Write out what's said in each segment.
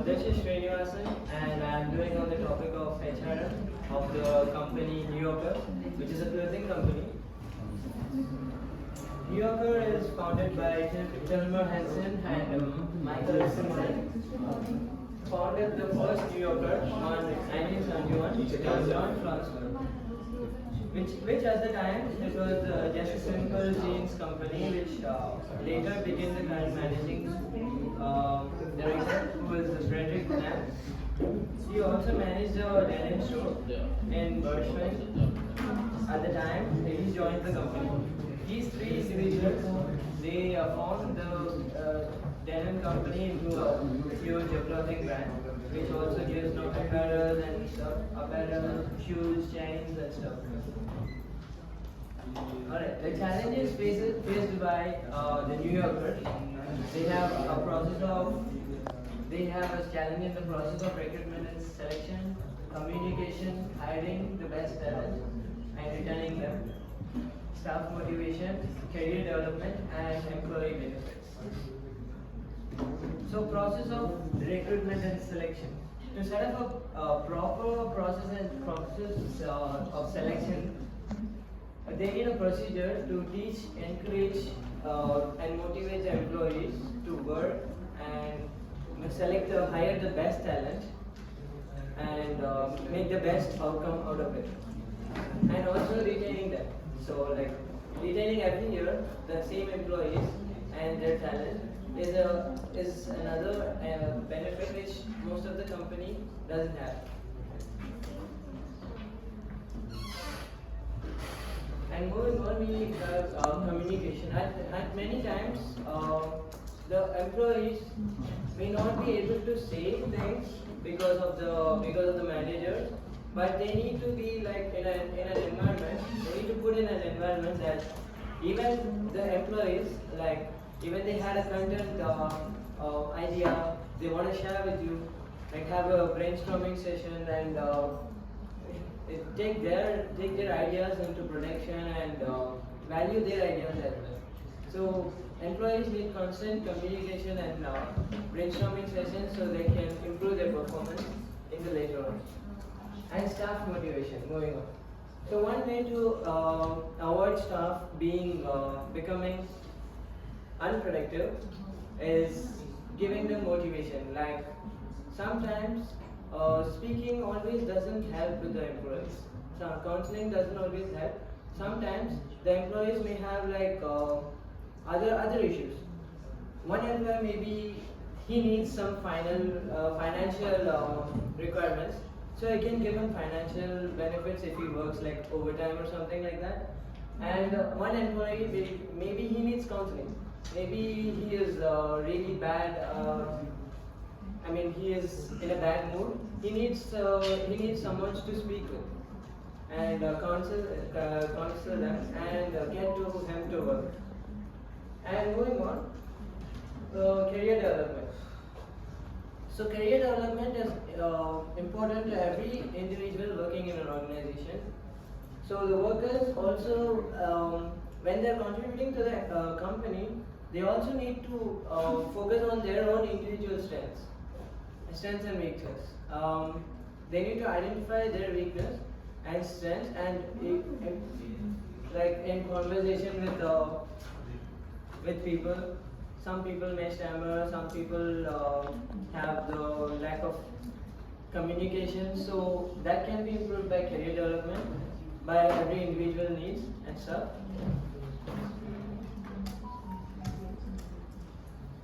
This is Shree and I'm doing on the topic of HRM of the company New Yorker, which is a clothing company. New Yorker is founded by Tilmer Hansen and Michael Simpson. Founded the first New Yorker on 1971 in San Francisco, which at the time it was just a simple jeans company, which later became the current managing director, who was Frederick Knapp. He also managed a denim store in Berkshire. At the time he joined the company. These three individuals, they formed the denim company into a huge clothing brand, which also gives apparel and stuff, apparel, shoes, chains and stuff. Alright, the challenges faced by the New Yorkers, they have a challenge in the process of recruitment and selection, communication, hiring the best talent and retaining them, staff motivation, career development and employee benefits. So process of recruitment and selection. To set up a proper process of selection, they need a procedure to teach, encourage, and motivate the employees to work and hire the best talent and make the best outcome out of it. And also retaining them. So like retaining every year the same employees and their talent is another benefit which most of the company doesn't have. And moving on, we have communication. At many times, the employees may not be able to say things because of the managers, but they need to be like in an environment. They need to put in an environment that even the employees, like even they had a content idea they want to share with you, like have a brainstorming session and take their ideas into production and value their ideas as well. So employees need constant communication and brainstorming sessions so they can improve their performance in the later on. And staff motivation. Moving on. So one way to avoid staff becoming unproductive is giving them motivation. Like sometimes speaking always doesn't help with the employees. So counseling doesn't always help. Sometimes the employees may have like other issues. One employee maybe he needs some financial requirements, so I can give him financial benefits if he works like overtime or something like that. And one employee maybe he needs counseling. Maybe he is really bad. He is in a bad mood. He needs someone to speak with and counsel them and get to him to work. And moving on, career development. So career development is important to every individual working in an organization. So the workers also, when they are contributing to the company, they also need to focus on their own individual strengths and weaknesses. They need to identify their weakness and strengths, and like in conversation with people, some people may stammer, some people have the lack of communication. So that can be improved by career development, by every individual needs and stuff.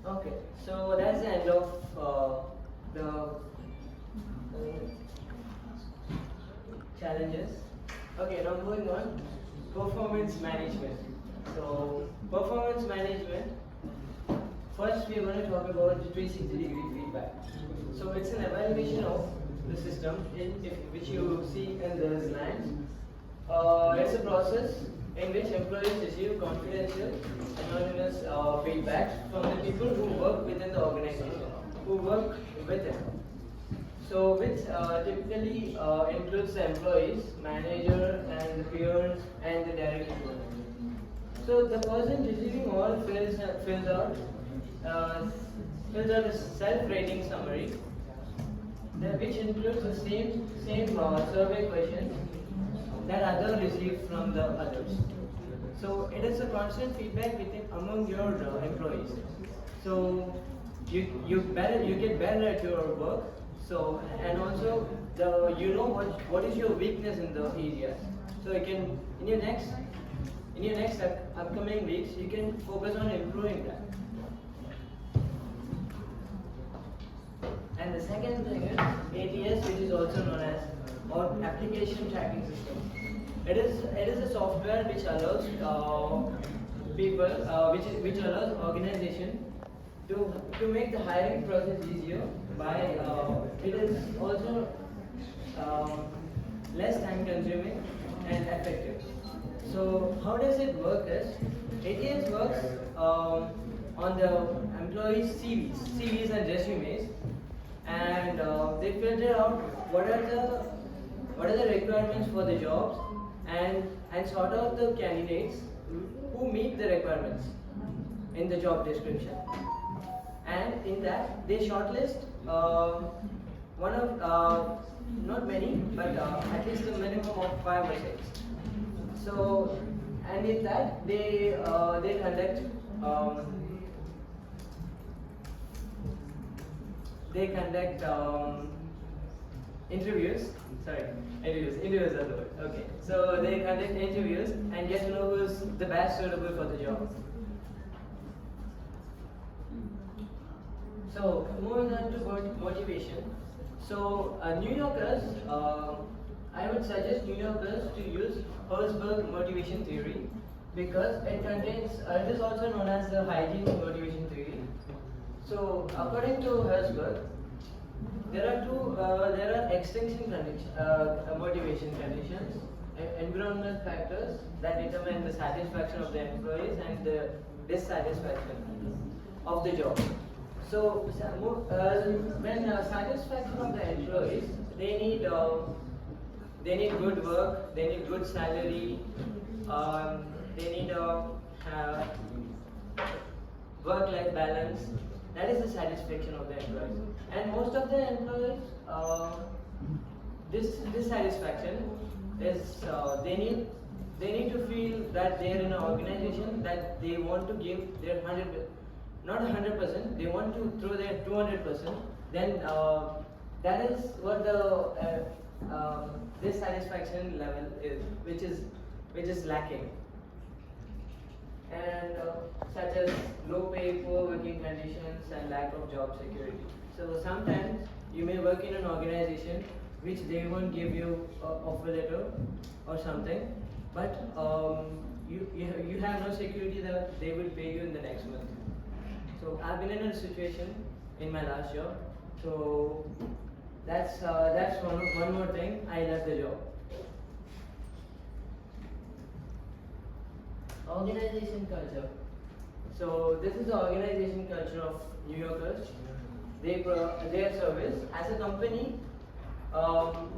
Okay, so that's the end of the challenges. Okay, now moving on, performance management. So performance management, first we are going to talk about the 360-degree feedback. So it's an evaluation of the system which you see in the slides. It's a process in which employees receive confidential, anonymous feedback from the people who work within the organization, who work with them. So which typically includes the employees, manager, and the peers, and the direct reports. So the person receiving all fills out a self-rating summary which includes the same survey questions that others receive from the others. So it is a constant feedback within among your employees. So you get better at your work. So and also you know what is your weakness in the areas. So you can in your next upcoming weeks you can focus on improving that. And the second thing is ATS, which is also known as or application tracking system. It is a software which allows people, which allows organization to make the hiring process easier by it is also less time consuming and effective. So how does it work is ATS works on the employees' CVs and resumes, and they filter out what are the requirements for the jobs and sort out the candidates who meet the requirements in the job description. And in that they shortlist one of not many but at least a minimum of 5 or 6. So and in that they conduct interviews. Sorry, interviews are the word. Okay, so they conduct interviews and get to know who's the best suitable for the job. So moving on to motivation. So New Yorkers, I would suggest New Yorkers to use Herzberg motivation theory because it contains. It is also known as the hygiene motivation theory. So according to Herzberg, there are extinction motivation conditions, environmental factors that determine the satisfaction of the employees and the dissatisfaction of the job. So when satisfaction of the employees, they need good work, they need good salary, they need work-life balance. That is the satisfaction of the employees. And most of the employees, this dissatisfaction is they need to feel that they are in an organization that they want to give their 100, not 100%. They want to throw their 200%. Then that is what the dissatisfaction level is, which is lacking. And such as low pay, poor working conditions, and lack of job security. So sometimes you may work in an organization which they won't give you an offer letter or something, but you have no security that they will pay you in the next month. So I've been in a situation in my last job. So that's one more thing. I left the job. Organization culture. So this is the organization culture of New Yorkers. Their service as a company,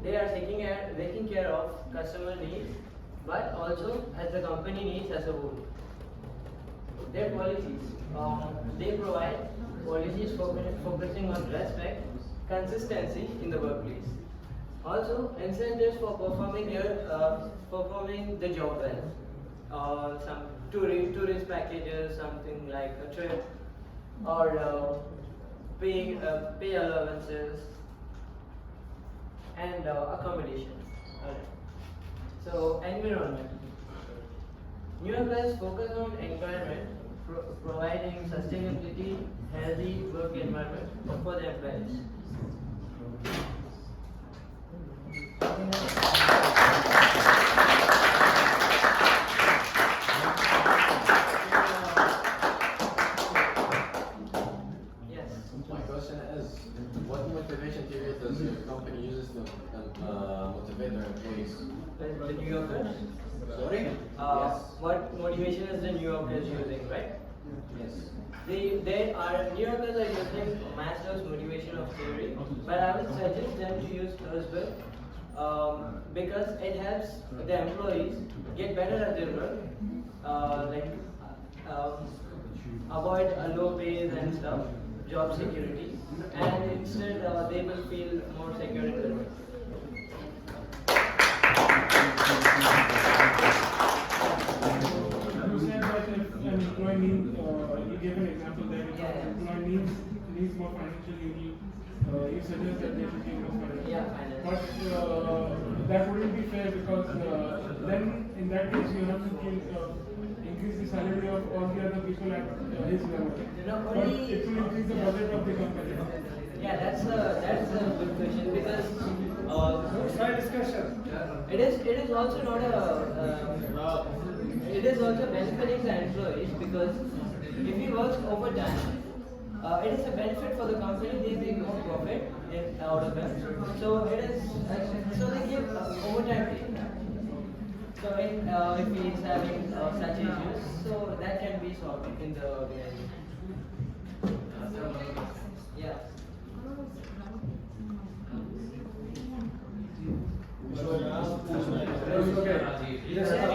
they are taking care of customer needs, but also as the company needs as a whole. Their policies, they provide policies focusing on respect, consistency in the workplace. Also, incentives for performing the job well. Some tourist packages, something like a trip, or pay allowances and accommodation. Alright. So environment. New Yorkers focus on environment, providing sustainability, healthy work environment for the employees. My question is, what motivation theory does your company uses to motivate their employees? The New Yorkers? Sorry? Yes. What motivation is the New Yorkers using, right? Yes. New Yorkers are using Maslow's motivation of theory, but I would suggest them to use Herzberg because it helps the employees get better at their work, avoid low pays and stuff, job security, and instead they will feel more financial union, you suggest that they should give us financial. Yeah, finance. But that wouldn't be fair because then in that case you have to increase the salary of all the other people at his level. But it will increase the budget of the company. Yeah, that's a good question because discussion. it is also not a it is also benefiting the employees because if he works overtime, it is a benefit for the company. They make more profit out of it. So it is so they give overtime pay. So if he is having such issues, so that can be solved in the organization. Yeah. Okay.